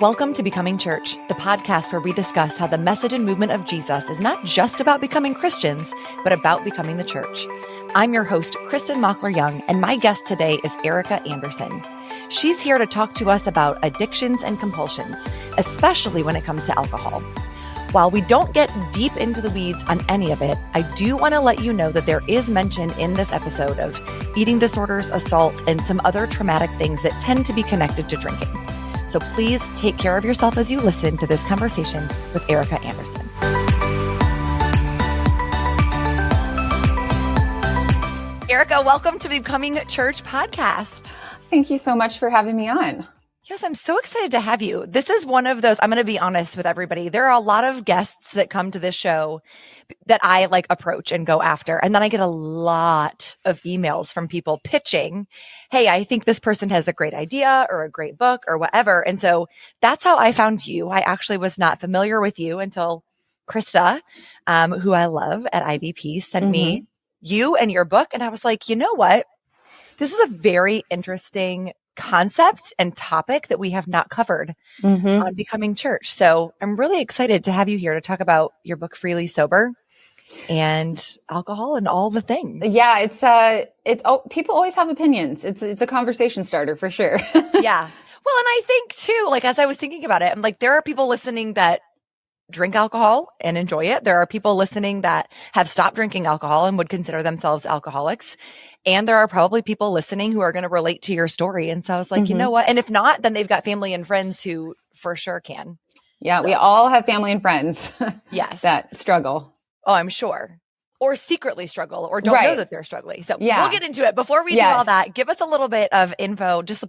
Welcome to Becoming Church, the podcast where we discuss how the message and movement of Jesus is not just about becoming Christians, but about becoming the church. I'm your host, Kristen Mockler-Young, and my guest today is Ericka Andersen. She's here to talk to us about addictions and compulsions, especially when it comes to alcohol. While we don't get deep into the weeds on any of it, I do want to let you know that there is mention in this episode of eating disorders, assault, and some other traumatic things that tend to be connected to drinking. So please take care of yourself as you listen to this conversation with Ericka Andersen. Ericka, welcome to the Becoming Church podcast. Thank you so much for having me on. Yes, I'm so excited to have you. This is one of those, I'm going to be honest with everybody. There are a lot of guests that come to this show that I approach and go after. And then I get a lot of emails from people pitching, hey, I think this person has a great idea or a great book or whatever. And so that's how I found you. I actually was not familiar with you until Krista, who I love at IVP, sent me you and your book. And I was like, you know what? This is a very interesting concept and topic that we have not covered on Becoming Church. So I'm really excited to have you here to talk about your book, Freely Sober, and alcohol and all the things. Yeah, people always have opinions. It's a conversation starter for sure. Yeah. Well, and I think too, as I was thinking about it, I'm like, there are people listening that drink alcohol and enjoy it. There are people listening that have stopped drinking alcohol and would consider themselves alcoholics. And there are probably people listening who are going to relate to your story. And so I was like, you know what? And if not, then they've got family and friends who for sure can. Yeah, so we all have family and friends yes, that struggle. Oh, I'm sure. Or secretly struggle or don't know that they're struggling. So we'll get into it. Before we do all that, give us a little bit of info, just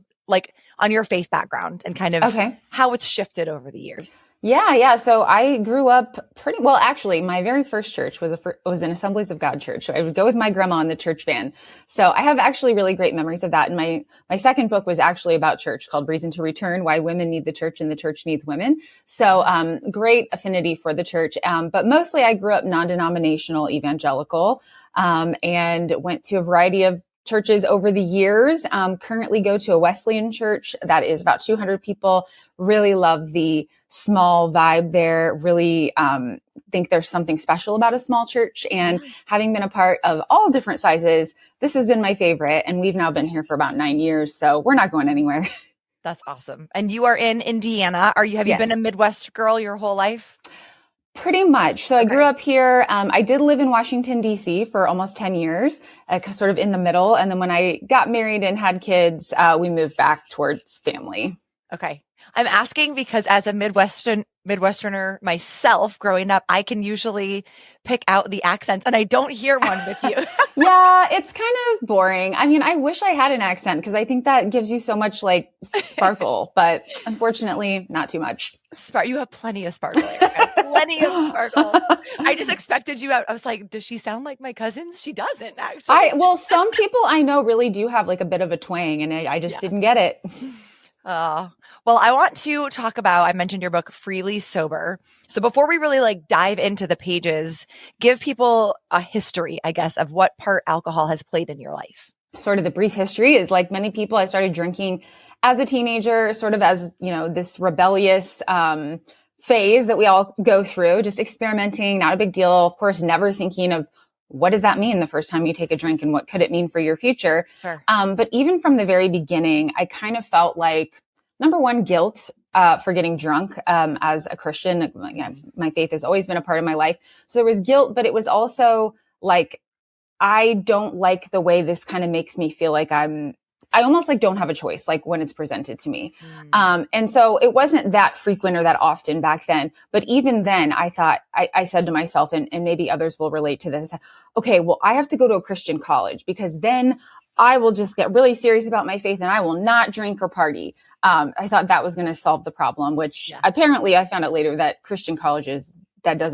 on your faith background and kind of how it's shifted over the years. Yeah. So I grew up pretty well. Actually, my very first church was an Assemblies of God church. So I would go with my grandma in the church van. So I have actually really great memories of that. And my second book was actually about church, called Reason to Return: Why Women Need the Church and the Church Needs Women. So great affinity for the church. But mostly I grew up non-denominational evangelical and went to a variety of churches over the years. Currently go to a Wesleyan church that is about 200 people. Really love the small vibe there. Really think there's something special about a small church. And having been a part of all different sizes, this has been my favorite. And we've now been here for about 9 years. So we're not going anywhere. That's awesome. And you are in Indiana. Have you been a Midwest girl your whole life? Pretty much. So I grew up here. I did live in Washington, D.C. for almost 10 years, sort of in the middle. And then when I got married and had kids, we moved back towards family. Okay. I'm asking because as a Midwesterner myself growing up, I can usually pick out the accents and I don't hear one with you. Yeah, it's kind of boring. I mean, I wish I had an accent because I think that gives you so much sparkle, but unfortunately not too much. You have plenty of sparkle. Plenty of sparkle. I just expected you out. I was like, does she sound like my cousins? She doesn't actually. Some people I know really do have a bit of a twang and I just didn't get it. Well, I want to talk about, I mentioned your book, Freely Sober. So before we really dive into the pages, give people a history, I guess, of what part alcohol has played in your life. Sort of the brief history is like many people, I started drinking as a teenager, sort of as, this rebellious, phase that we all go through, just experimenting, not a big deal. Of course, never thinking of what does that mean the first time you take a drink and what could it mean for your future? Sure. But even from the very beginning, I kind of felt like, number one, guilt for getting drunk as a Christian. My faith has always been a part of my life. So there was guilt, but it was also I don't like the way this kind of makes me feel like I almost don't have a choice, when it's presented to me. And so it wasn't that frequent or that often back then. But even then I thought, I said to myself, and maybe others will relate to this, okay, well, I have to go to a Christian college because then I will just get really serious about my faith and I will not drink or party. I thought that was going to solve the problem, which apparently I found out later that Christian colleges, that's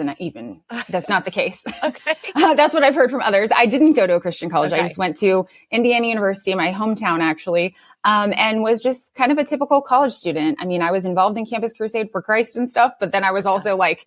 not the case. Okay. That's what I've heard from others. I didn't go to a Christian college. Okay. I just went to Indiana University, my hometown actually, and was just kind of a typical college student. I mean, I was involved in Campus Crusade for Christ and stuff, but then I was also going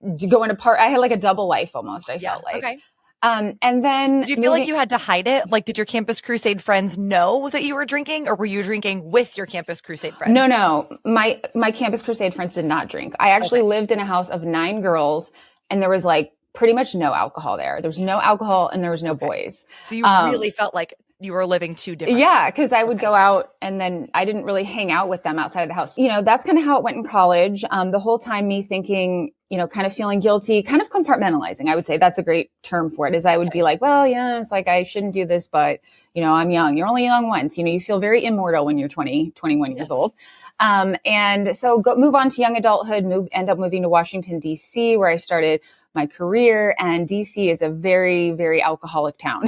to I had a double life almost, I felt like. Okay. And then did you feel like you had to hide it? Like, did your Campus Crusade friends know that you were drinking, or were you drinking with your Campus Crusade friends? No. My Campus Crusade friends did not drink. I actually lived in a house of 9 girls, and there was like pretty much no alcohol there. There was no alcohol and there was no boys. So you really felt like you were living 2 different. Yeah, because I would go out and then I didn't really hang out with them outside of the house. You know, that's kind of how it went in college. The whole time me thinking, you know, kind of feeling guilty, kind of compartmentalizing. I would say that's a great term for it, is I would be like, well, yeah, it's like I shouldn't do this, but, you know, I'm young. You're only young once. You know, you feel very immortal when you're 20, 21 years old. And so move on to young adulthood, end up moving to Washington, D.C., where I started my career. And DC is a very, very alcoholic town.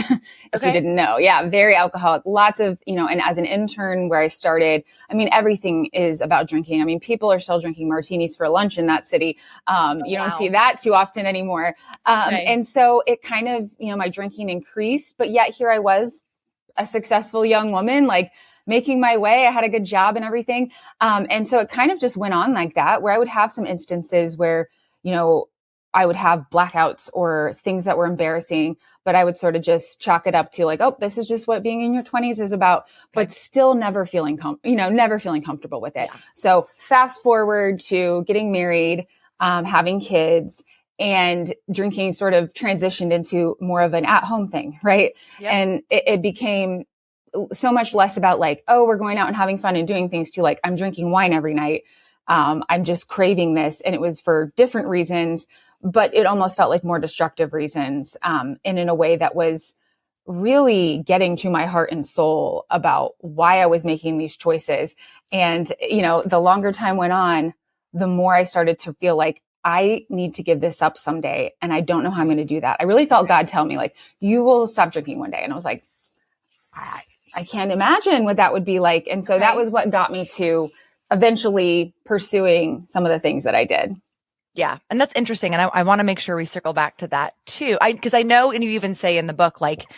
If you didn't know. Yeah. Very alcoholic. Lots of, you know, and as an intern where I started, I mean, everything is about drinking. I mean, people are still drinking martinis for lunch in that city. You don't see that too often anymore. And so it kind of, you know, my drinking increased, but yet here I was, a successful young woman, like making my way. I had a good job and everything. And so it kind of just went on like that, where I would have some instances where, you know, I would have blackouts or things that were embarrassing, but I would sort of just chalk it up to like, oh, this is just what being in your 20s is about, but still never feeling, never feeling comfortable with it. Yeah. So fast forward to getting married, having kids, and drinking sort of transitioned into more of an at-home thing, right? Yep. And it became so much less about like, oh, we're going out and having fun and doing things, to like, I'm drinking wine every night. I'm just craving this. And it was for different reasons, but it almost felt like more destructive reasons, and in a way that was really getting to my heart and soul about why I was making these choices. And, you know, the longer time went on, the more I started to feel like I need to give this up someday. And I don't know how I'm going to do that. I really felt God tell me like, you will stop drinking one day. And I was like, I can't imagine what that would be like. And so that was what got me to eventually pursuing some of the things that I did. Yeah. And that's interesting. And I want to make sure we circle back to that too. Because I know, and you even say in the book, like,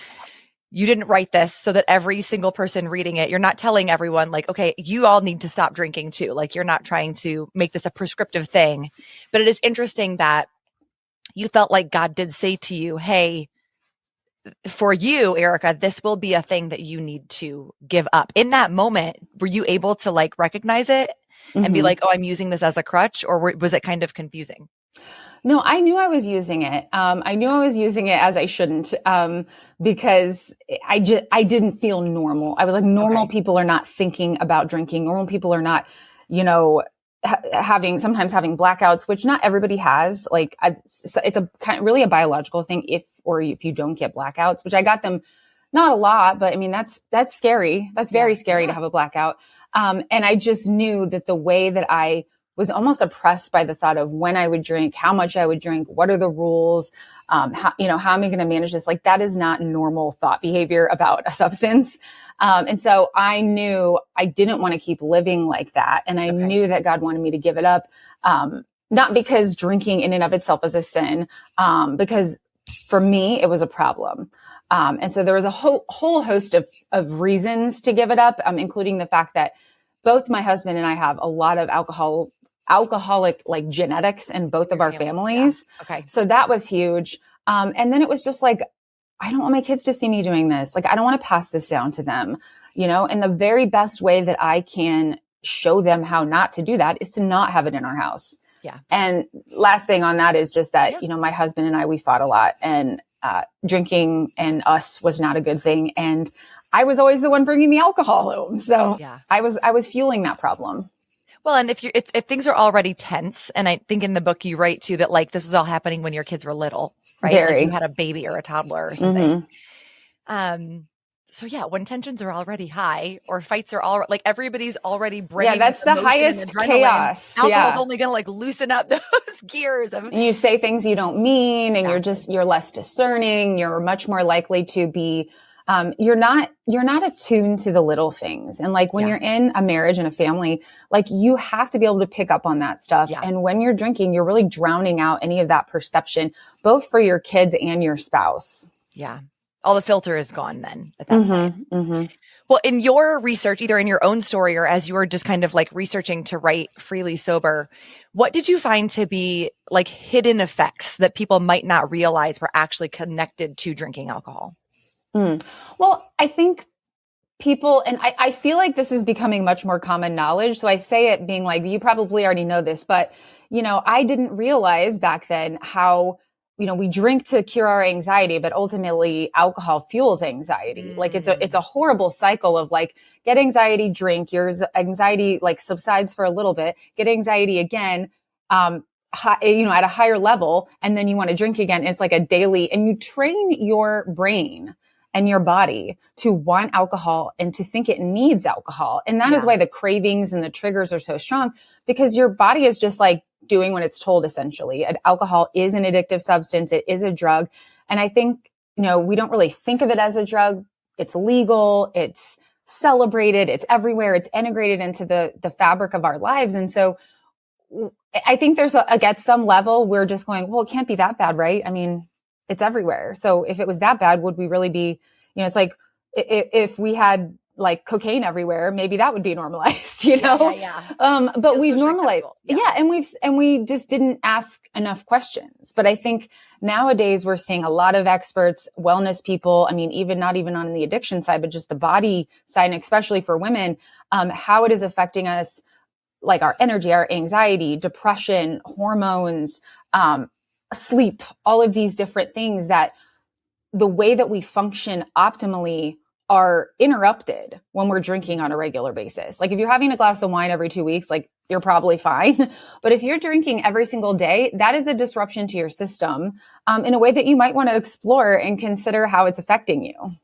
you didn't write this so that every single person reading it, you're not telling everyone like, okay, you all need to stop drinking too. Like, you're not trying to make this a prescriptive thing. But it is interesting that you felt like God did say to you, hey, for you, Ericka, this will be a thing that you need to give up. In that moment, were you able to like recognize it and be like, oh, I'm using this as a crutch? Or was it kind of confusing? No, I knew I was using it. I knew I was using it as I shouldn't, because I didn't feel normal. I was like, normal people are not thinking about drinking. Normal people are not, you know, sometimes having blackouts, which not everybody has. Like, it's a kind of really a biological thing if you don't get blackouts, which I got them not a lot, but I mean, that's scary. That's very scary to have a blackout. And I just knew that the way that I was almost oppressed by the thought of when I would drink, how much I would drink, what are the rules, how am I going to manage this? Like, that is not normal thought behavior about a substance. And so I knew I didn't want to keep living like that. And I knew that God wanted me to give it up. Not because drinking in and of itself is a sin, because for me, it was a problem. And so there was a whole host of reasons to give it up, including the fact that both my husband and I have a lot of alcoholic like genetics in both of our families. Yeah. Okay. So that was huge. And then it was just like, I don't want my kids to see me doing this. Like, I don't want to pass this down to them, you know, and the very best way that I can show them how not to do that is to not have it in our house. Yeah. And last thing on that is just that, you know, my husband and I, we fought a lot, and drinking and us was not a good thing. And I was always the one bringing the alcohol home. So I was fueling that problem. Well, and if things are already tense, and I think in the book you write too that like this was all happening when your kids were little, right? Very. Like you had a baby or a toddler or something. So yeah, when tensions are already high or fights are all like everybody's already bringing. Yeah, that's the highest chaos. Alcohol's only going to like loosen up those gears. You say things you don't mean, and you're less discerning. You're much more likely to be. You're not attuned to the little things. And like when you're in a marriage and a family, like you have to be able to pick up on that stuff. Yeah. And when you're drinking, you're really drowning out any of that perception, both for your kids and your spouse. Yeah. All the filter is gone then at that point. Mm-hmm. Well, in your research, either in your own story or as you were just kind of like researching to write Freely Sober, what did you find to be like hidden effects that people might not realize were actually connected to drinking alcohol? Well, I think people, and I feel like this is becoming much more common knowledge. So I say it being like, you probably already know this, but, I didn't realize back then how, we drink to cure our anxiety, but ultimately alcohol fuels anxiety. Like it's a horrible cycle of like, get anxiety, drink, your anxiety like subsides for a little bit, get anxiety again, at a higher level. And then you want to drink again. It's like a daily, and you train your brain and your body to want alcohol and to think it needs alcohol. And that is why the cravings and the triggers are so strong, because your body is just like doing what it's told, essentially. And alcohol is an addictive substance. It is a drug. And I think, we don't really think of it as a drug. It's legal. It's celebrated. It's everywhere. It's integrated into the fabric of our lives. And so I think there's at some level, we're just going, well, it can't be that bad, right? I mean, it's everywhere. So if it was that bad, would we really be, it's like if we had like cocaine everywhere, maybe that would be normalized, but we've normalized. And we just didn't ask enough questions. But I think nowadays we're seeing a lot of experts, wellness people. I mean, not even on the addiction side, but just the body side, and especially for women, how it is affecting us, like our energy, our anxiety, depression, hormones, sleep, all of these different things, that the way that we function optimally are interrupted when we're drinking on a regular basis. Like if you're having a glass of wine every 2 weeks, like you're probably fine. But if you're drinking every single day, that is a disruption to your system, in a way that you might want to explore and consider how it's affecting you.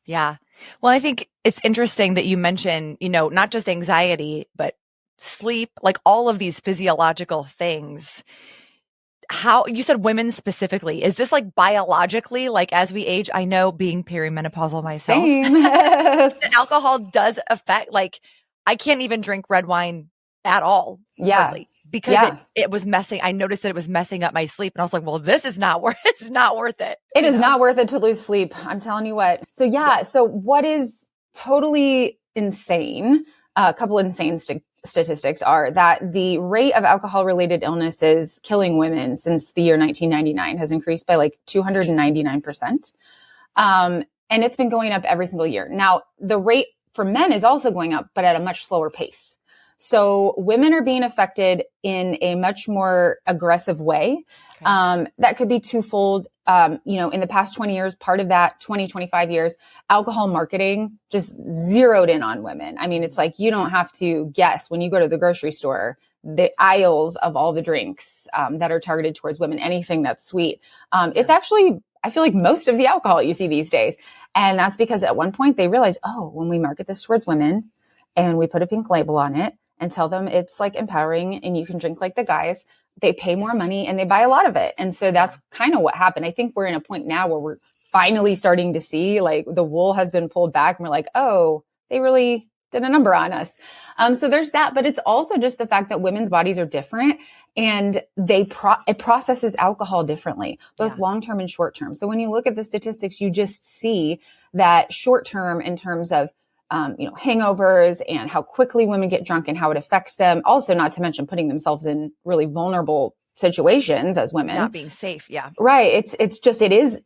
Yeah. Well, I think it's interesting that you mention, not just anxiety, but sleep, like all of these physiological things. How you said women specifically, is this like biologically, like as we age? I know, being perimenopausal myself, alcohol does affect, like I can't even drink red wine at all. Hardly, because it was messing. I noticed that it was messing up my sleep, and I was like, well, this is not worth it. It is not worth it to lose sleep. I'm telling you what. So so what is totally insane, a couple insane statistics are that the rate of alcohol-related illnesses killing women since the year 1999 has increased by like 299%. And it's been going up every single year. Now, the rate for men is also going up, but at a much slower pace. So women are being affected in a much more aggressive way. Okay. That could be twofold. In the past 20 years, part of that 25 years, alcohol marketing just zeroed in on women. I mean, it's like, you don't have to guess when you go to the grocery store, the aisles of all the drinks, that are targeted towards women, anything that's sweet. It's actually, I feel like most of the alcohol you see these days. And that's because at one point they realized, when we market this towards women and we put a pink label on it and tell them it's like empowering and you can drink like the guys, they pay more money and they buy a lot of it. And so that's kind of what happened. I think we're in a point now where we're finally starting to see like the wool has been pulled back and we're like, they really did a number on us. So there's that, but it's also just the fact that women's bodies are different and it processes alcohol differently, both long-term and short-term. So when you look at the statistics, you just see that short-term in terms of hangovers and how quickly women get drunk and how it affects them. Also, not to mention putting themselves in really vulnerable situations as women. Not being safe. Yeah. Right. It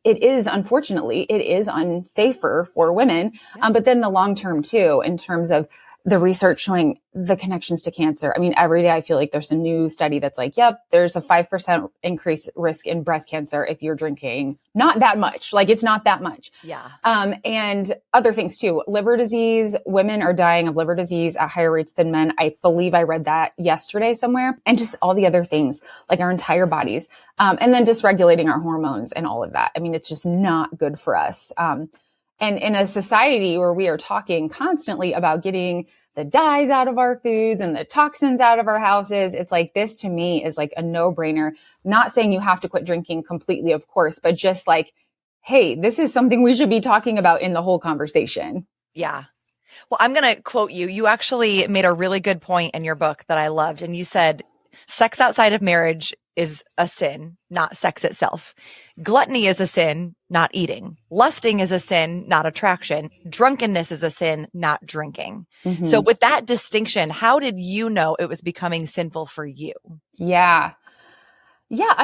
is unfortunately, it is unsafer for women. Yeah. But then the long term too, in terms of the research showing the connections to cancer. I mean, every day I feel like there's a new study that's like, yep, there's a 5% increased risk in breast cancer if you're drinking. Not that much. Like it's not that much. Yeah. And other things too. Liver disease. Women are dying of liver disease at higher rates than men. I believe I read that yesterday somewhere. And just all the other things, like our entire bodies. And then dysregulating our hormones and all of that. I mean, it's just not good for us. And in a society where we are talking constantly about getting the dyes out of our foods and the toxins out of our houses, it's like, this to me is like a no-brainer. Not saying you have to quit drinking completely, of course, but just like, hey, this is something we should be talking about in the whole conversation. Yeah. Well, I'm going to quote you. You actually made a really good point in your book that I loved. And you said, sex outside of marriage is a sin, not sex itself. Gluttony is a sin, not eating. Lusting is a sin, not attraction. Drunkenness is a sin, not drinking. Mm-hmm. So with that distinction, how did you know it was becoming sinful for you? Yeah. Yeah.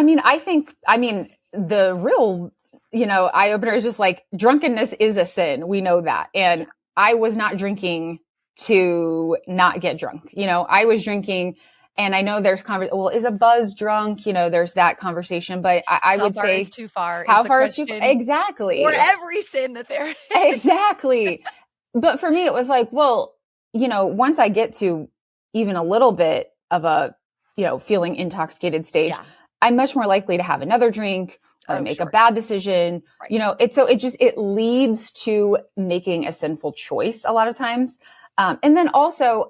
The real, eye opener is just like drunkenness is a sin. We know that. And I was not drinking to not get drunk. I was drinking. And I know there's is a buzz drunk? There's that conversation, but I would say how far is too far? How far is too far? Exactly. For every sin that there is. Exactly. But for me, it was like, well, once I get to even a little bit of a, feeling intoxicated stage, I'm much more likely to have another drink or make a bad decision. Right. It leads to making a sinful choice a lot of times. And then also,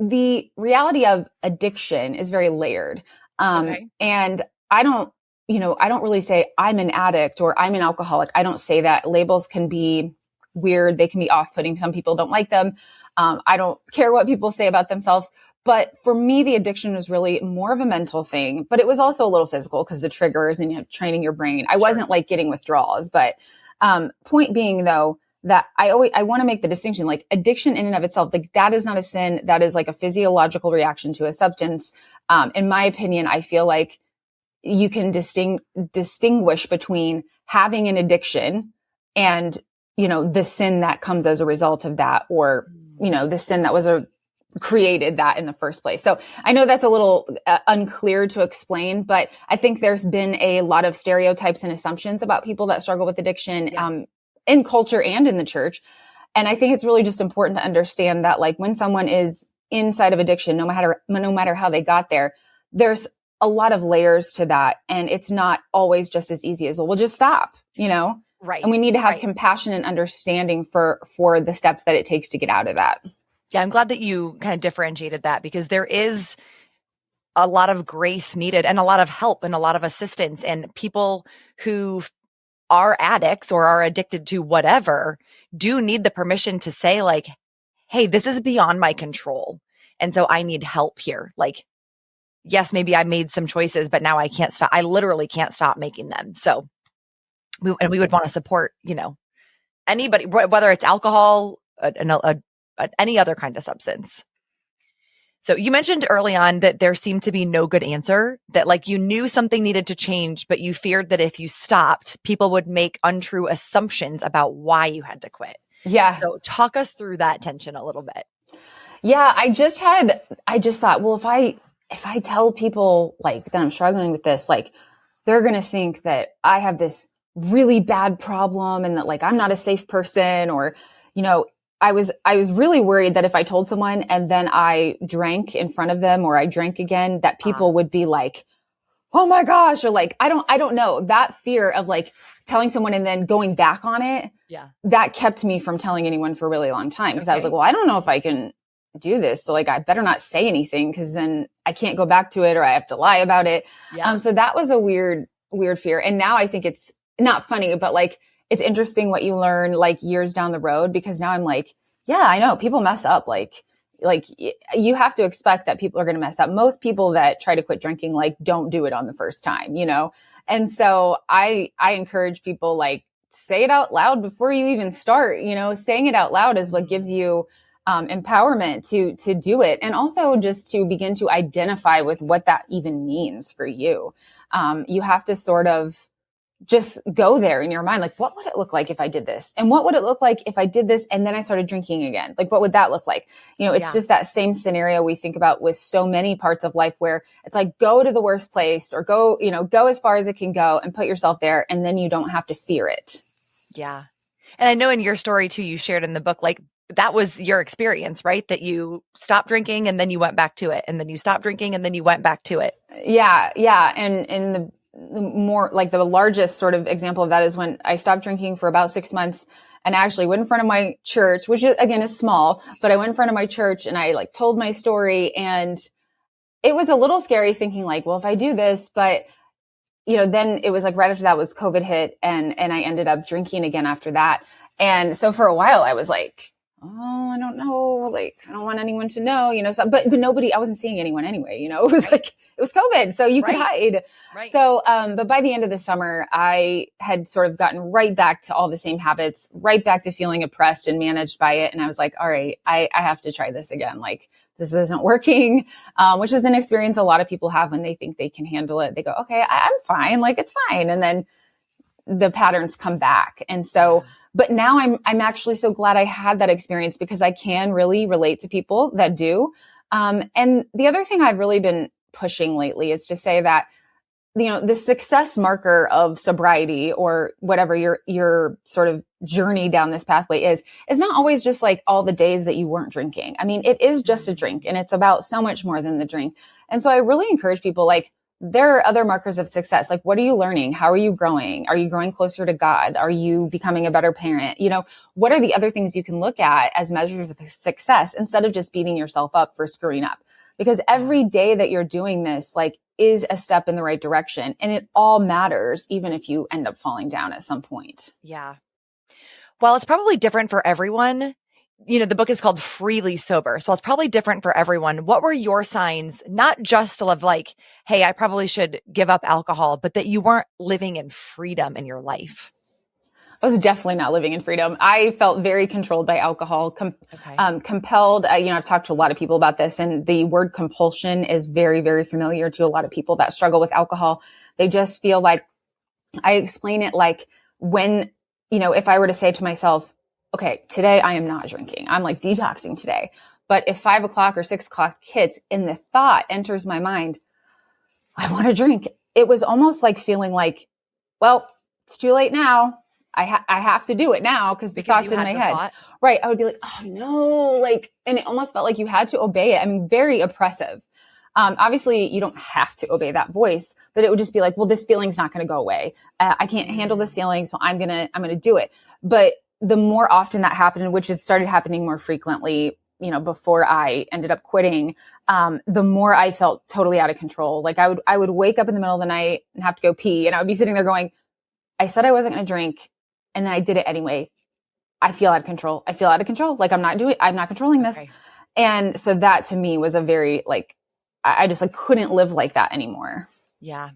the reality of addiction is very layered. And I don't really say I'm an addict or I'm an alcoholic. I don't say that. Labels can be weird. They can be off-putting. Some people don't like them. I don't care what people say about themselves. But for me, the addiction was really more of a mental thing, but it was also a little physical because the triggers and training your brain. I wasn't like getting withdrawals, but point being though, that I want to make the distinction, like addiction in and of itself, like that is not a sin. That is like a physiological reaction to a substance. In my opinion, I feel like you can distinguish between having an addiction and, the sin that comes as a result of that, or, the sin that was created that in the first place. So I know that's a little unclear to explain, but I think there's been a lot of stereotypes and assumptions about people that struggle with addiction. In culture and in the church. And I think it's really just important to understand that like when someone is inside of addiction, no matter how they got there, there's a lot of layers to that. And it's not always just as easy as, well, we'll just stop, Right. And we need to have compassion and understanding for the steps that it takes to get out of that. Yeah. I'm glad that you kind of differentiated that, because there is a lot of grace needed and a lot of help and a lot of assistance, and people who are addicts or are addicted to whatever do need the permission to say like, hey, this is beyond my control. And so I need help here. Like, yes, maybe I made some choices, but now I can't stop. I literally can't stop making them. So we would want to support, anybody, whether it's alcohol, any other kind of substance. So you mentioned early on that there seemed to be no good answer, that like you knew something needed to change, but you feared that if you stopped, people would make untrue assumptions about why you had to quit. Yeah. So talk us through that tension a little bit. Yeah. I just thought, well, if I tell people like that I'm struggling with this, like they're going to think that I have this really bad problem and that like I'm not a safe person, or, I was really worried that if I told someone and then I drank in front of them or I drank again, that people would be like, oh my gosh, or like, I don't know, that fear of like telling someone and then going back on it. Yeah. That kept me from telling anyone for a really long time. Cause I was like, well, I don't know if I can do this. So like, I better not say anything, cause then I can't go back to it or I have to lie about it. Yeah. So that was a weird fear. And now I think it's not funny, but like, it's interesting what you learn like years down the road, because now I'm like, yeah, I know people mess up. Like you have to expect that people are going to mess up. Most people that try to quit drinking, like don't do it on the first time, And so I encourage people like say it out loud before you even start, saying it out loud is what gives you empowerment to do it. And also just to begin to identify with what that even means for you. You have to sort of just go there in your mind. Like, what would it look like if I did this? And what would it look like if I did this and then I started drinking again? Like, what would that look like? It's just that same scenario we think about with so many parts of life, where it's like, go to the worst place or go as far as it can go and put yourself there. And then you don't have to fear it. Yeah. And I know in your story too, you shared in the book, like that was your experience, right? That you stopped drinking and then you went back to it, and then you stopped drinking and then you went back to it. Yeah. Yeah. And in the more like the largest sort of example of that is when I stopped drinking for about 6 months, and I actually went in front of my church, which is, again, is small, but I went in front of my church and I like told my story, and it was a little scary thinking like, well, if I do this, but then it was like right after that was COVID hit, and I ended up drinking again after that. And so for a while I was like, oh, I don't know. Like, I don't want anyone to know, so, but nobody, I wasn't seeing anyone anyway, it was like, it was COVID. So you could hide. Right. So, but by the end of the summer, I had sort of gotten right back to all the same habits, right back to feeling oppressed and managed by it. And I was like, all right, I have to try this again. Like, this isn't working, which is an experience a lot of people have when they think they can handle it. They go, okay, I'm fine. Like, it's fine. And then the patterns come back. And so, but now I'm actually so glad I had that experience because I can really relate to people that do. And the other thing I've really been pushing lately is to say that, the success marker of sobriety or whatever your sort of journey down this pathway is not always just like all the days that you weren't drinking. I mean, it is just a drink and it's about so much more than the drink. And so I really encourage people, like, there are other markers of success. Like, what are you learning? How are you growing? Are you growing closer to God? Are you becoming a better parent? What are the other things you can look at as measures of success instead of just beating yourself up for screwing up? Because every day that you're doing this, like, is a step in the right direction. And it all matters, even if you end up falling down at some point. Yeah. Well, it's probably different for everyone. The book is called Freely Sober. So it's probably different for everyone. What were your signs, not just of like, hey, I probably should give up alcohol, but that you weren't living in freedom in your life? I was definitely not living in freedom. I felt very controlled by alcohol, compelled. I've talked to a lot of people about this, and the word compulsion is very, very familiar to a lot of people that struggle with alcohol. They just feel like, I explain it like when, if I were to say to myself, okay, today I am not drinking. I'm like detoxing today. But if 5 o'clock or 6 o'clock hits and the thought enters my mind, I want to drink. It was almost like feeling like, well, it's too late now. I have to do it now because the thought's in my head. Thought. Right. I would be like, oh no, like, and it almost felt like you had to obey it. I mean, very oppressive. Obviously you don't have to obey that voice, but it would just be like, well, this feeling's not going to go away. I can't handle this feeling. So I'm going to do it. But the more often that happened, which has started happening more frequently, before I ended up quitting, the more I felt totally out of control. Like I would wake up in the middle of the night and have to go pee. And I would be sitting there going, I said I wasn't going to drink. And then I did it anyway. I feel out of control. Like I'm not controlling this. Okay. And so that to me was a very, like, I just like couldn't live like that anymore. Yeah.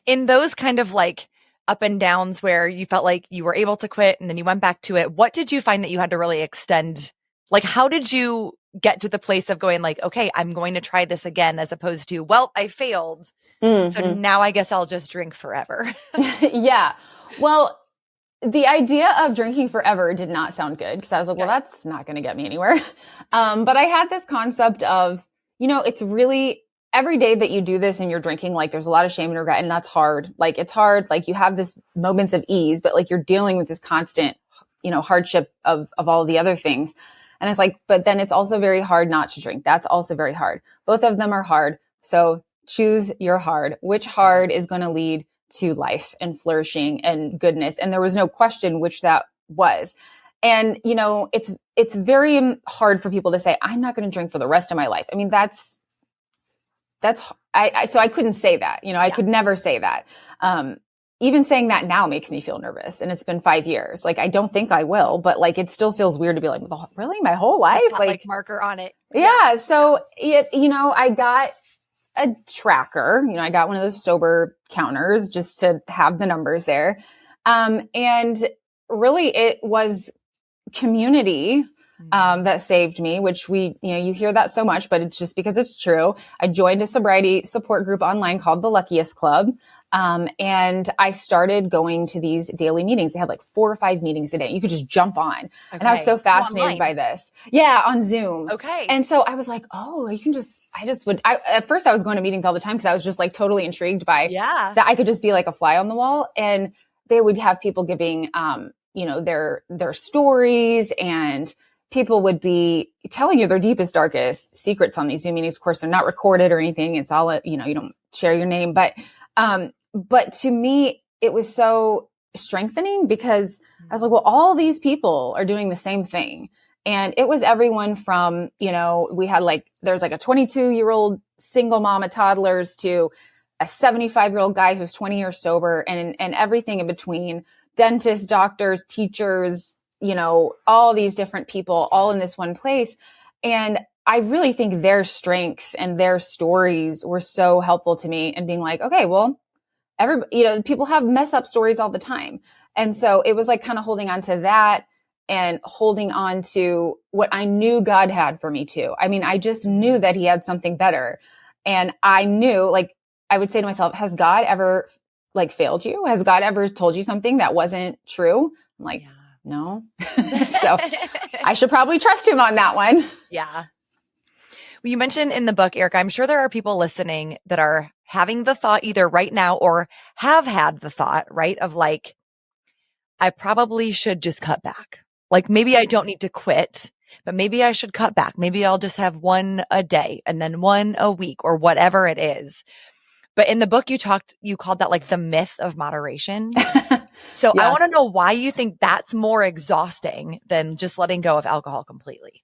In those kind of like up and downs where you felt like you were able to quit and then you went back to it, what did you find that you had to really extend? Like, how did you get to the place of going like, okay, I'm going to try this again, as opposed to, well, I failed. Mm-hmm. So now I guess I'll just drink forever. Yeah. Well, the idea of drinking forever did not sound good because I was like, well, that's not going to get me anywhere. But I had this concept of, it's really every day that you do this and you're drinking, like there's a lot of shame and regret, and that's hard. Like it's hard. Like you have this moments of ease, but like you're dealing with this constant, hardship of all the other things. And it's like, but then it's also very hard not to drink. That's also very hard. Both of them are hard. So choose your hard. Which hard is going to lead to life and flourishing and goodness? And there was no question which that was. And, it's very hard for people to say, I'm not going to drink for the rest of my life. I mean, so I couldn't say that, I could never say that. Even saying that now makes me feel nervous, and it's been 5 years. Like, I don't think I will, but like, it still feels weird to be like, really my whole life? Like marker on it. Yeah. So I got a tracker, I got one of those sober counters just to have the numbers there. And really it was community, that saved me, which you hear that so much, but it's just because it's true. I joined a sobriety support group online called the Luckiest Club. And I started going to these daily meetings. They had like 4 or 5 meetings a day. You could just jump on. Okay. And I was so fascinated by this. Yeah, on Zoom. Okay. And so I was like, oh, at first I was going to meetings all the time because I was just like totally intrigued by that I could just be like a fly on the wall. And they would have people giving, their stories, and people would be telling you their deepest, darkest secrets on these Zoom meetings. Of course, they're not recorded or anything. It's all, you don't share your name, but to me, it was so strengthening because I was like, well, all these people are doing the same thing. And it was everyone from, we had there's like a 22-year-old single mom of toddlers to a 75-year-old guy who's 20 years sober, and everything in between: dentists, doctors, teachers, all these different people all in this one place. And I really think their strength and their stories were so helpful to me in being like, okay, well, people have mess up stories all the time. And so it was like kind of holding on to that and holding on to what I knew God had for me too. I mean, I just knew that he had something better. And I knew, like, I would say to myself, has God ever like failed you? Has God ever told you something that wasn't true? I'm like, no. So I should probably trust him on that one. Yeah. Well, you mentioned in the book, Ericka, I'm sure there are people listening that are having the thought either right now or have had the thought, right, of like, I probably should just cut back. Like maybe I don't need to quit, but maybe I should cut back. Maybe I'll just have one a day and then one a week or whatever it is. But in the book, you called that like the myth of moderation. So I want to know why you think that's more exhausting than just letting go of alcohol completely.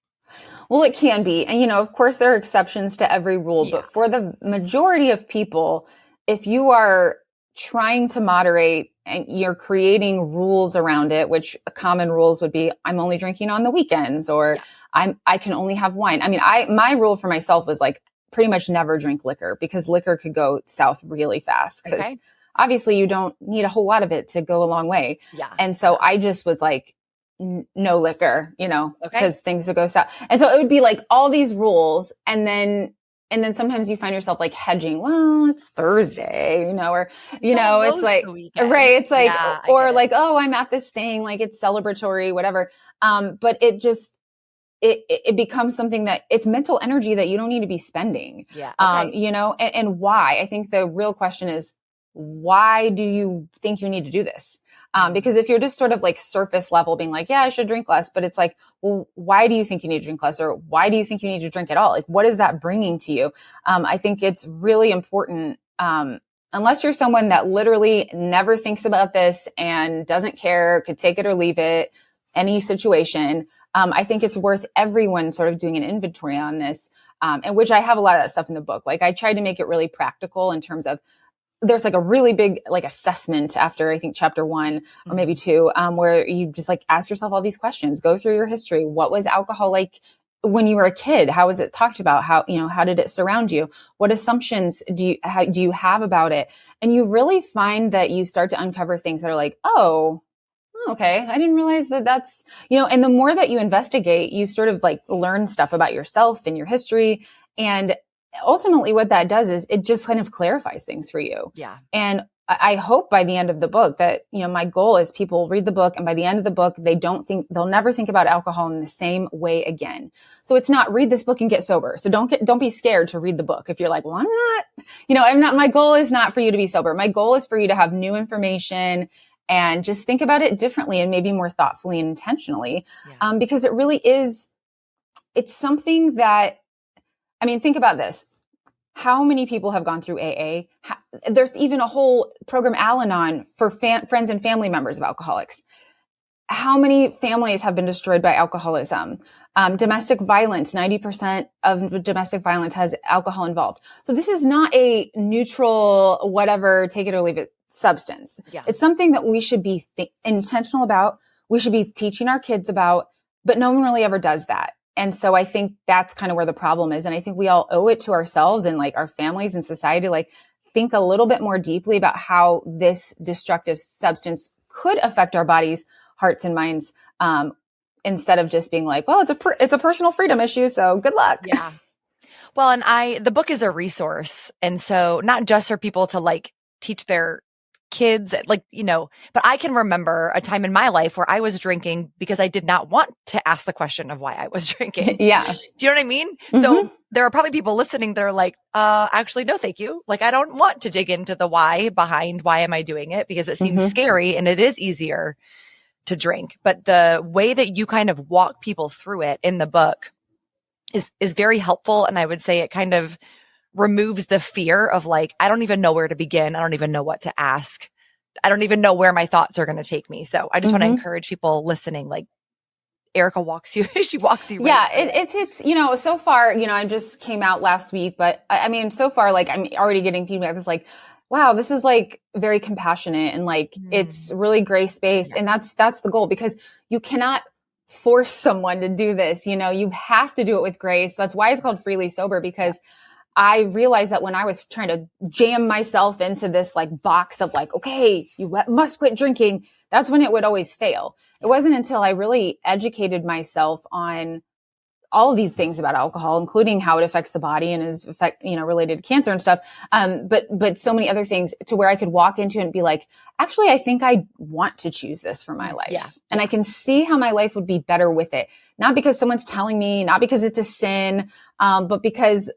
Well, it can be. And, of course, there are exceptions to every rule. But for the majority of people, if you are trying to moderate and you're creating rules around it, which common rules would be, I'm only drinking on the weekends, or I can only have wine. I mean, my rule for myself was like pretty much never drink liquor, because liquor could go south really fast. Because obviously you don't need a whole lot of it to go a long way. Yeah. And so I just was like, no liquor, because things would go south. And so it would be like all these rules. And then sometimes you find yourself like hedging. Well, it's Thursday, or, it's like, right. It's like, or like, oh, I'm at this thing, like it's celebratory, whatever. But it just, it becomes something that it's mental energy that you don't need to be spending. Yeah. And why? I think the real question is, why do you think you need to do this? Because if you're just sort of like surface level being like, yeah, I should drink less, but it's like, well, why do you think you need to drink less? Or why do you think you need to drink at all? Like, what is that bringing to you? I think it's really important, unless you're someone that literally never thinks about this and doesn't care, could take it or leave it, any situation. I think it's worth everyone sort of doing an inventory on this, and which I have a lot of that stuff in the book. Like I tried to make it really practical in terms of, there's like a really big like assessment after I think chapter 1 or maybe 2, where you just like ask yourself all these questions, go through your history. What was alcohol like when you were a kid? How was it talked about? How did it surround you? What assumptions do you have about it? And you really find that you start to uncover things that are like, oh, okay, I didn't realize that's, and the more that you investigate, you sort of like learn stuff about yourself and your history. And ultimately what that does is it just kind of clarifies things for you. Yeah. And I hope by the end of the book that, my goal is people read the book, and by the end of the book, they'll never think about alcohol in the same way again. So it's not read this book and get sober. So don't be scared to read the book. If you're like, well, my goal is not for you to be sober. My goal is for you to have new information and just think about it differently and maybe more thoughtfully and intentionally. Yeah. Because it really is, it's something that, think about this. How many people have gone through AA? There's even a whole program, Al-Anon, for friends and family members of alcoholics. How many families have been destroyed by alcoholism? Domestic violence, 90% of domestic violence has alcohol involved. So this is not a neutral, whatever, take it or leave it substance. Yeah. It's something that we should be intentional about. We should be teaching our kids about, but no one really ever does that. And so I think that's kind of where the problem is. And I think we all owe it to ourselves and like our families and society, like think a little bit more deeply about how this destructive substance could affect our bodies, hearts, and minds, instead of just being like, well, it's a personal freedom issue, so good luck. Yeah. Well, and the book is a resource. And so not just for people to like teach their kids, like, but I can remember a time in my life where I was drinking because I did not want to ask the question of why I was drinking. Yeah. Do you know what I mean? Mm-hmm. So there are probably people listening that are like, actually, no, thank you. Like, I don't want to dig into the why behind why am I doing it, because it seems scary and it is easier to drink. But the way that you kind of walk people through it in the book is very helpful. And I would say it kind of removes the fear of like, I don't even know where to begin. I don't even know what to ask. I don't even know where my thoughts are going to take me. So I just want to encourage people listening, like Ericka walks you, she walks you. Yeah. It's, so far, I just came out last week, but so far, like I'm already getting feedback. It's like, wow, this is like very compassionate and like it's really grace-based. And that's the goal, because you cannot force someone to do this. You know, you have to do it with grace. That's why it's called Freely Sober, because I realized that when I was trying to jam myself into this like box of like, okay, you must quit drinking, that's when it would always fail. It wasn't until I really educated myself on all of these things about alcohol, including how it affects the body and is related to cancer and stuff. But so many other things, to where I could walk into it and be like, actually, I think I want to choose this for my life. Yeah. And I can see how my life would be better with it. Not because someone's telling me, not because it's a sin, but because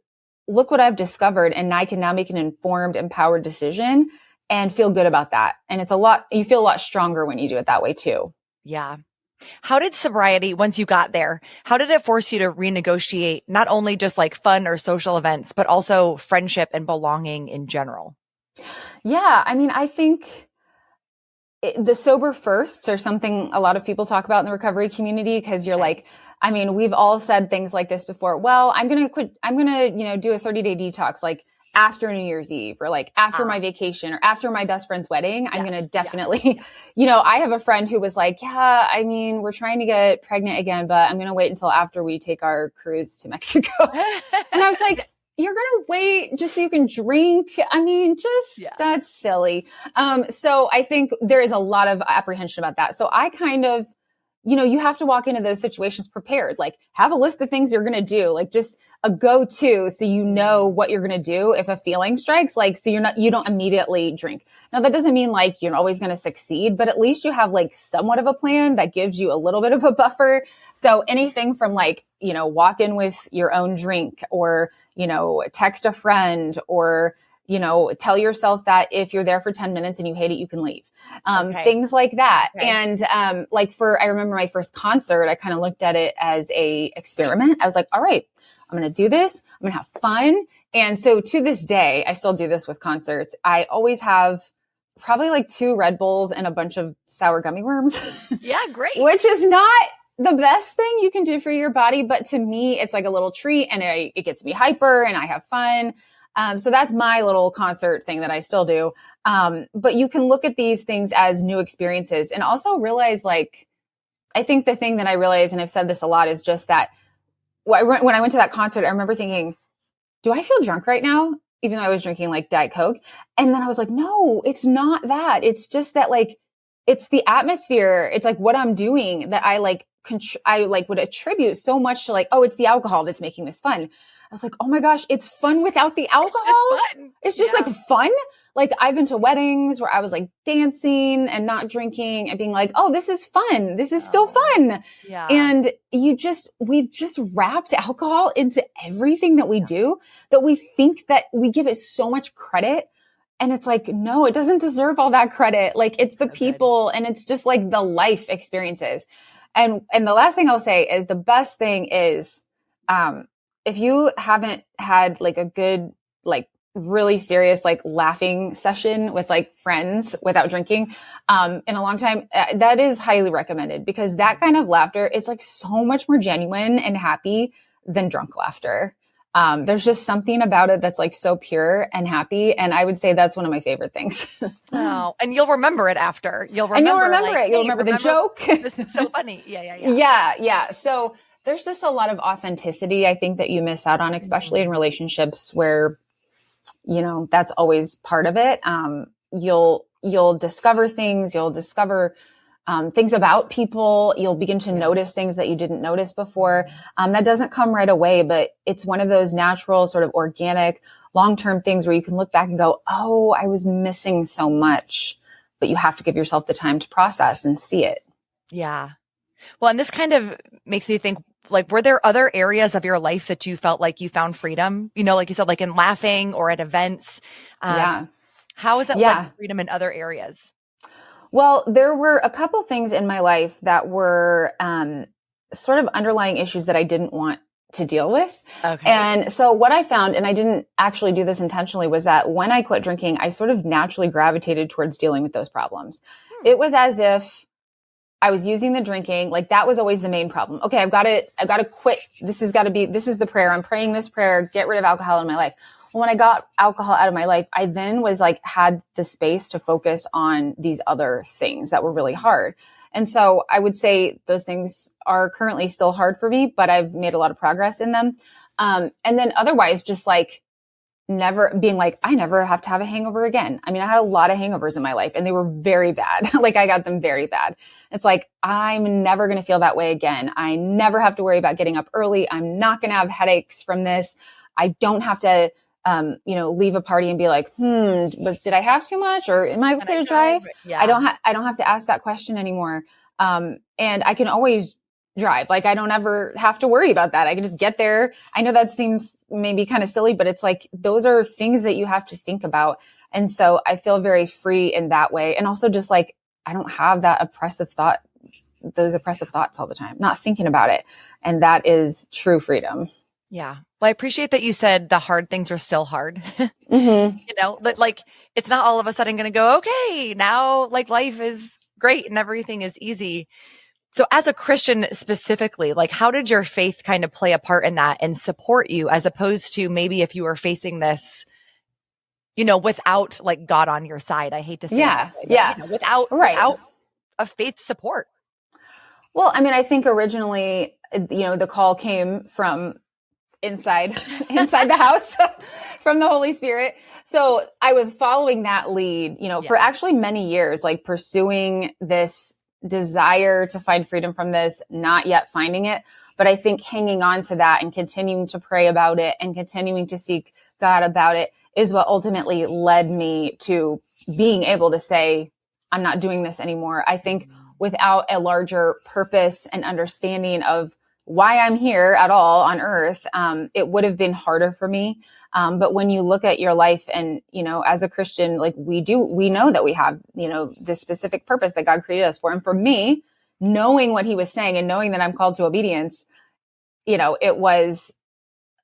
look what I've discovered. And I can now make an informed, empowered decision and feel good about that. And you feel a lot stronger when you do it that way too. Yeah. How did sobriety, once you got there, how did it force you to renegotiate not only just like fun or social events, but also friendship and belonging in general? Yeah. I mean, I think the sober firsts are something a lot of people talk about in the recovery community, because you're like, I mean, we've all said things like this before. Well, I'm going to quit. I'm going to, do a 30-day detox, like after New Year's Eve, or like after my vacation, or after my best friend's wedding. I'm going to definitely, I have a friend who was like, yeah, I mean, we're trying to get pregnant again, but I'm going to wait until after we take our cruise to Mexico. And I was like, you're going to wait just so you can drink? I mean, that's silly. So I think there is a lot of apprehension about that. So I kind of, you have to walk into those situations prepared, like have a list of things you're going to do, like just a go-to, so you know what you're going to do if a feeling strikes, like, so you don't immediately drink. Now that doesn't mean like you're always going to succeed, but at least you have like somewhat of a plan that gives you a little bit of a buffer. So anything from like, walk in with your own drink, or, text a friend, or, tell yourself that if you're there for 10 minutes and you hate it, you can leave. Things like that. Okay. And, I remember my first concert, I kind of looked at it as a experiment. I was like, all right, I'm going to do this. I'm going to have fun. And so to this day, I still do this with concerts. I always have probably like 2 Red Bulls and a bunch of sour gummy worms. Yeah, great. Which is not the best thing you can do for your body. But to me, it's like a little treat, and it gets me hyper and I have fun. So that's my little concert thing that I still do. But you can look at these things as new experiences, and also realize, like, I think the thing that I realized, and I've said this a lot, is just that when I went to that concert, I remember thinking, do I feel drunk right now? Even though I was drinking like Diet Coke. And then I was like, no, it's not that. It's just that, like, it's the atmosphere. It's like what I'm doing that I would attribute so much to, like, oh, it's the alcohol that's making this fun. I was like, oh my gosh, it's fun without the alcohol. It's just like fun. Like, I've been to weddings where I was like dancing and not drinking and being like, oh, this is fun. This is still fun. Yeah. And we've just wrapped alcohol into everything that we do, that we think that we give it so much credit. And it's like, no, it doesn't deserve all that credit. Like, it's the people, and it's just like the life experiences. And the last thing I'll say is, the best thing is, if you haven't had like a good, like really serious, like laughing session with like friends without drinking, in a long time, that is highly recommended, because that kind of laughter is like so much more genuine and happy than drunk laughter. There's just something about it that's like so pure and happy. And I would say that's one of my favorite things. Oh, and you'll remember it after. You'll remember it. You'll remember the joke. This is so funny. Yeah. So there's just a lot of authenticity, I think, that you miss out on, especially in relationships where, that's always part of it. You'll discover things. You'll discover things about people. You'll begin to notice things that you didn't notice before. That doesn't come right away, but it's one of those natural, sort of organic, long-term things where you can look back and go, oh, I was missing so much. But you have to give yourself the time to process and see it. Yeah. Well, and this kind of makes me think, like, were there other areas of your life that you felt like you found freedom? Like you said, like in laughing or at events. How is it like freedom in other areas? Well, there were a couple things in my life that were sort of underlying issues that I didn't want to deal with. Okay. And so what I found, and I didn't actually do this intentionally, was that when I quit drinking, I sort of naturally gravitated towards dealing with those problems. It was as if I was using the drinking, like that was always the main problem. Okay, I've got to quit. This is the prayer. I'm praying this prayer, get rid of alcohol in my life. when I got alcohol out of my life, I then was like, had the space to focus on these other things that were really hard. And so I would say those things are currently still hard for me, but I've made a lot of progress in them. And then otherwise, just like never being like, I never have to have a hangover again. I mean, I had a lot of hangovers in my life and they were very bad. Like I got them very bad. It's like, I'm never going to feel that way again. I never have to worry about getting up early. I'm not going to have headaches from this. I don't have to, leave a party and be like, but did I have too much or am I okay to drive? Yeah. I don't have to ask that question anymore. And I can always drive. Like I don't ever have to worry about that. I can just get there. I know that seems maybe kind of silly, but it's like, those are things that you have to think about. And so I feel very free in that way. And also just like, I don't have those oppressive thoughts all the time, not thinking about it. And that is true freedom. Yeah. Well, I appreciate that you said the hard things are still hard. Mm-hmm. But like, it's not all of a sudden going to go, okay, now like life is great and everything is easy. So as a Christian specifically, like how did your faith kind of play a part in that and support you as opposed to maybe if you were facing this, without like God on your side? I hate to say that, but, without a faith support. Well, I mean, I think originally, the call came from inside the house from the Holy Spirit. So I was following that lead, for actually many years, like pursuing this desire to find freedom from this, not yet finding it. But I think hanging on to that and continuing to pray about it and continuing to seek God about it is what ultimately led me to being able to say, I'm not doing this anymore. I think without a larger purpose and understanding of why I'm here at all on earth, it would have been harder for me. But when you look at your life and, as a Christian, like we know that we have, this specific purpose that God created us for. And for me, knowing what he was saying and knowing that I'm called to obedience, it was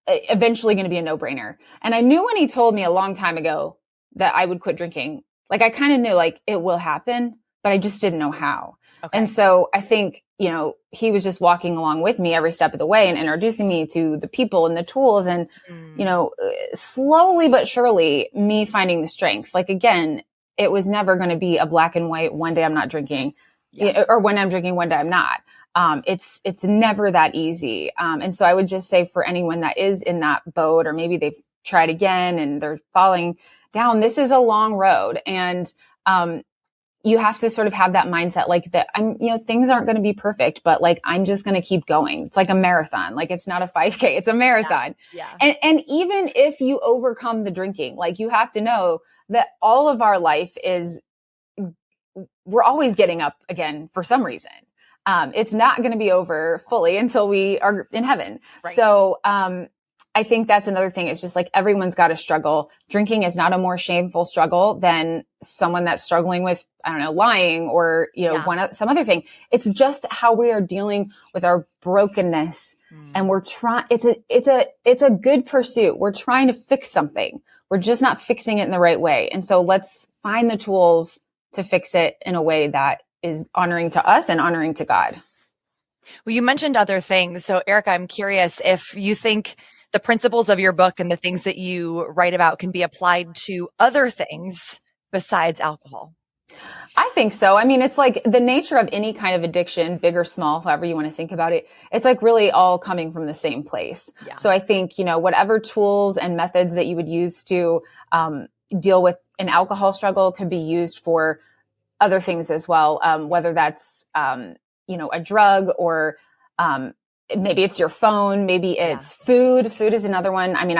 eventually going to be a no-brainer. And I knew when he told me a long time ago that I would quit drinking, like I kind of knew like it will happen, but I just didn't know how. Okay. And so I think, he was just walking along with me every step of the way and introducing me to the people and the tools and, slowly but surely me finding the strength. Like, again, it was never going to be a black and white, one day I'm not drinking or when I'm drinking, one day I'm not. It's never that easy. And so I would just say for anyone that is in that boat, or maybe they've tried again and they're falling down, this is a long road. And, you have to sort of have that mindset, like that things aren't going to be perfect, but like, I'm just going to keep going. It's like a marathon. Like it's not a 5K, it's a marathon. Yeah. And even if you overcome the drinking, like you have to know that all of our life we're always getting up again for some reason. It's not going to be over fully until we are in heaven. Right. So, I think that's another thing. It's just like everyone's got to struggle. Drinking is not a more shameful struggle than someone that's struggling with, lying or, some other thing. It's just how we are dealing with our brokenness. And we're trying, it's a good pursuit. We're trying to fix something. We're just not fixing it in the right way. And so let's find the tools to fix it in a way that is honoring to us and honoring to God. Well, you mentioned other things. So Ericka, I'm curious if you think the principles of your book and the things that you write about can be applied to other things besides alcohol. I think so. I mean, it's like the nature of any kind of addiction, big or small, however you want to think about it. It's like really all coming from the same place. Yeah. So I think, whatever tools and methods that you would use to deal with an alcohol struggle could be used for other things as well. Whether that's, a drug or, maybe it's your phone, maybe it's food. Food is another one. I mean,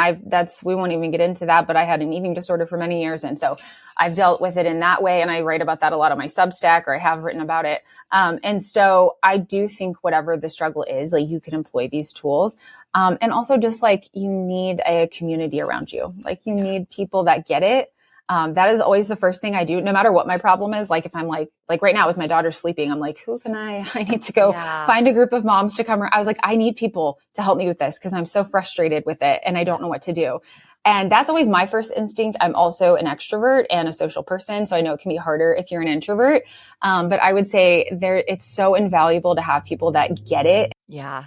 we won't even get into that, but I had an eating disorder for many years. And so I've dealt with it in that way. And I write about that a lot on my Substack, or I have written about it. And so I do think whatever the struggle is, like you can employ these tools. And also just like you need a community around you. Like you need people that get it. That is always the first thing I do, no matter what my problem is. Like if I'm like right now with my daughter sleeping, I'm like, who can I need to go find a group of moms to come. I was like, I need people to help me with this because I'm so frustrated with it and I don't know what to do. And that's always my first instinct. I'm also an extrovert and a social person. So I know it can be harder if you're an introvert. But I would say it's so invaluable to have people that get it. Yeah.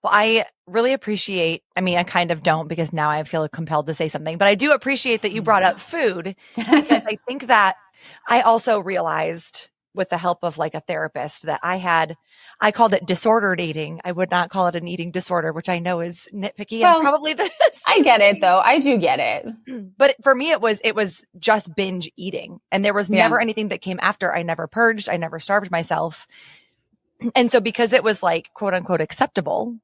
Well, I really appreciate, I mean, I kind of don't because now I feel compelled to say something, but I do appreciate that you brought up food because I think that I also realized with the help of like a therapist that I called it disordered eating. I would not call it an eating disorder, which I know is nitpicky and Well, probably the I same get it thing. though. I do get it. But for me, it was just binge eating and there was Yeah. never anything that came after. I never purged. I never starved myself. And so because it was like quote unquote acceptable,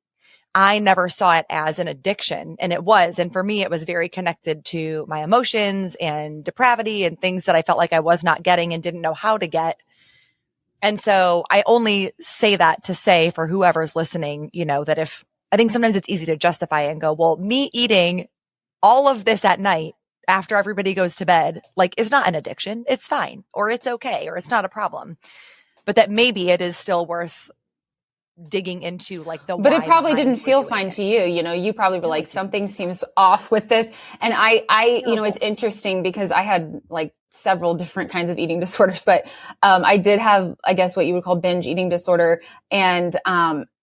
I never saw it as an addiction. And it was. And for me, it was very connected to my emotions and depravity and things that I felt like I was not getting and didn't know how to get. And so I only say that to say for whoever's listening, you know, that if I think sometimes it's easy to justify and go, well, me eating all of this at night after everybody goes to bed, like is not an addiction. It's fine, or it's okay, or it's not a problem. But that maybe it is still worth digging into like the But why it probably behind didn't we're feel doing fine it. to you. You know, you probably were like, something seems off with this. And you know, it's interesting because I had like several different kinds of eating disorders, but, I did have, I guess what you would call binge eating disorder. And,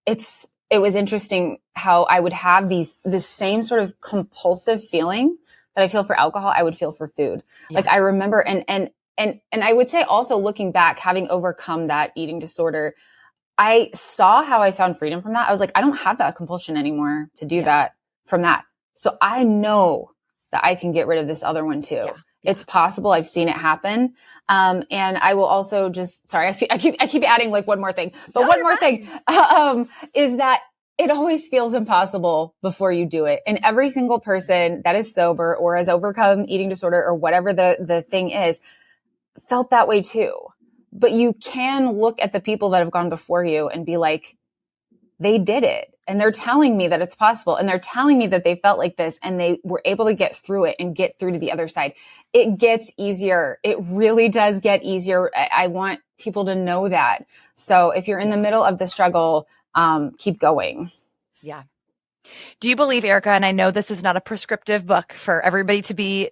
it was interesting how I would have this same sort of compulsive feeling that I feel for alcohol, I would feel for food. Yeah. Like I remember, and I would say also looking back, having overcome that eating disorder, I saw how I found freedom from that. I was like, I don't have that compulsion anymore to do that from that. So I know that I can get rid of this other one too. Yeah. It's possible. I've seen it happen. And I will also just, sorry, I keep adding like one more thing, but one more thing, is that it always feels impossible before you do it. And every single person that is sober or has overcome eating disorder or whatever the thing is felt that way too. But you can look at the people that have gone before you and be like, they did it. And they're telling me that it's possible. And they're telling me that they felt like this and they were able to get through it and get through to the other side. It gets easier. It really does get easier. I want people to know that. So if you're in the middle of the struggle, keep going. Yeah. Do you believe, Ericka, and I know this is not a prescriptive book for everybody to be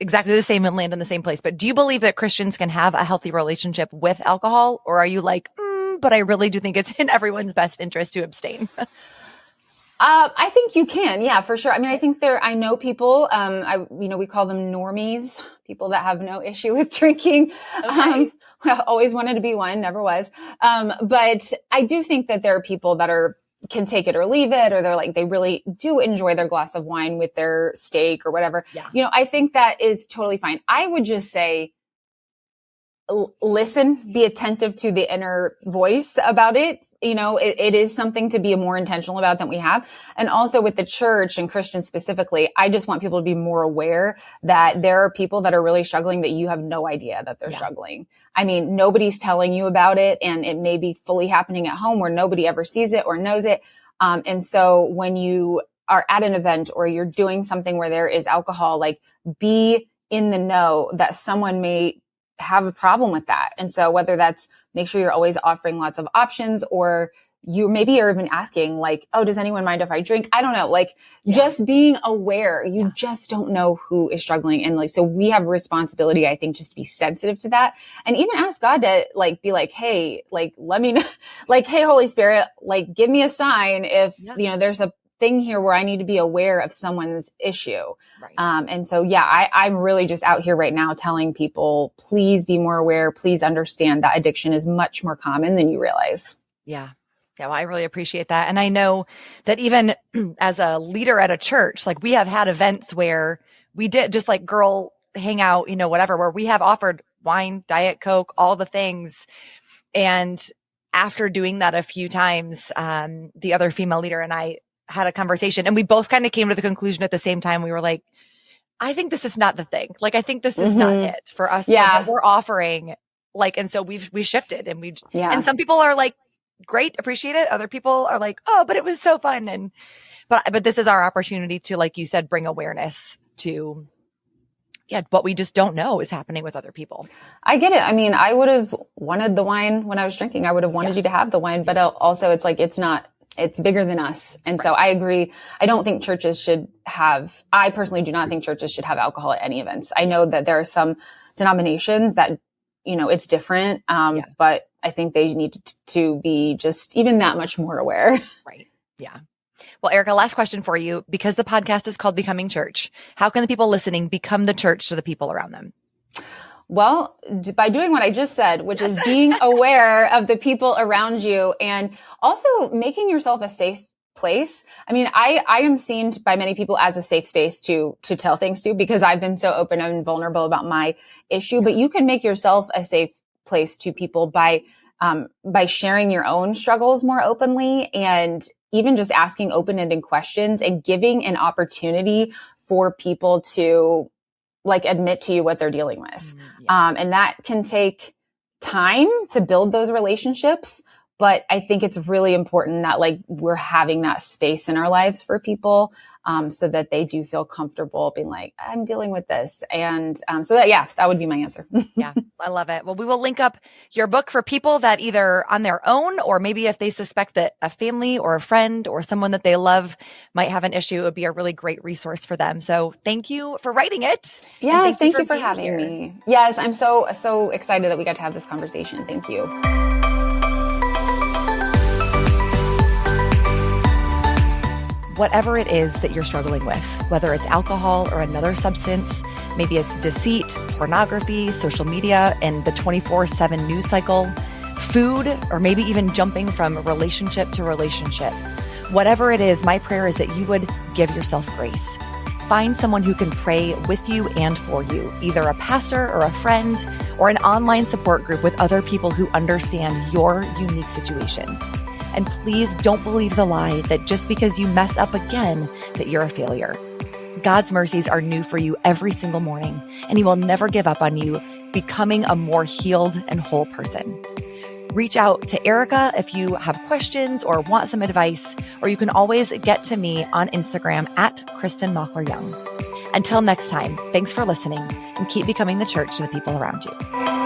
exactly the same and land in the same place, but do you believe that Christians can have a healthy relationship with alcohol? Or are you like, but I really do think it's in everyone's best interest to abstain? I think you can. Yeah, for sure. I mean, I think I know people, we call them normies, people that have no issue with drinking. Okay. I always wanted to be one, never was. But I do think that there are people that can take it or leave it, or they really do enjoy their glass of wine with their steak or whatever. Yeah. You know, I think that is totally fine. I would just say, listen, be attentive to the inner voice about it. You know, it is something to be more intentional about than we have. And also with the church and Christians specifically, I just want people to be more aware that there are people that are really struggling that you have no idea that they're struggling. I mean, nobody's telling you about it, and it may be fully happening at home where nobody ever sees it or knows it. And so when you are at an event or you're doing something where there is alcohol, like be in the know that someone may have a problem with that. And so whether that's make sure you're always offering lots of options, or you maybe are even asking like, oh, does anyone mind if I drink? I don't know. Like just being aware, you just don't know who is struggling. And so we have a responsibility, I think, just to be sensitive to that, and even ask God to be like, hey, let me know, hey, Holy Spirit, give me a sign if, there's a thing here where I need to be aware of someone's issue. Right. And so, I'm really just out here right now telling people, please be more aware. Please understand that addiction is much more common than you realize. Yeah. Yeah. Well, I really appreciate that. And I know that even as a leader at a church, we have had events where we did just girl hangout, whatever, where we have offered wine, Diet Coke, all the things. And after doing that a few times, the other female leader and I had a conversation, and we both kind of came to the conclusion at the same time. We were like, I think this is not the thing. I think this is not it for us. Yeah. What we're offering. And so we shifted, and and some people are great, appreciate it. Other people are like, oh, but it was so fun. But this is our opportunity to, like you said, bring awareness to, what we just don't know is happening with other people. I get it. I mean, I would have wanted the wine when I was drinking. I would have wanted you to have the wine, but also it's bigger than us. And so I agree. I don't think I personally do not think churches should have alcohol at any events. I know that there are some denominations that, it's different. But I think they need to be just even that much more aware. Right. Yeah. Well, Ericka, last question for you. Because the podcast is called Becoming Church, how can the people listening become the church to the people around them? Well, by doing what I just said, which is being aware of the people around you and also making yourself a safe place. I mean, I am seen by many people as a safe space to tell things to, because I've been so open and vulnerable about my issue, but you can make yourself a safe place to people by sharing your own struggles more openly, and even just asking open-ended questions and giving an opportunity for people to admit to you what they're dealing with. And that can take time to build those relationships. But I think it's really important that we're having that space in our lives for people, so that they do feel comfortable being like, I'm dealing with this. And that would be my answer. Yeah, I love it. Well, we will link up your book for people that either on their own, or maybe if they suspect that a family or a friend or someone that they love might have an issue, it would be a really great resource for them. So thank you for writing it. Yes, thank you for having me. Yes, I'm so excited that we got to have this conversation. Thank you. Whatever it is that you're struggling with, whether it's alcohol or another substance, maybe it's deceit, pornography, social media, and the 24/7 news cycle, food, or maybe even jumping from relationship to relationship. Whatever it is, my prayer is that you would give yourself grace. Find someone who can pray with you and for you, either a pastor or a friend, or an online support group with other people who understand your unique situation. And please don't believe the lie that just because you mess up again, that you're a failure. God's mercies are new for you every single morning, and He will never give up on you becoming a more healed and whole person. Reach out to Ericka if you have questions or want some advice, or you can always get to me on Instagram at Kristen Mockler Young. Until next time, thanks for listening, and keep becoming the church to the people around you.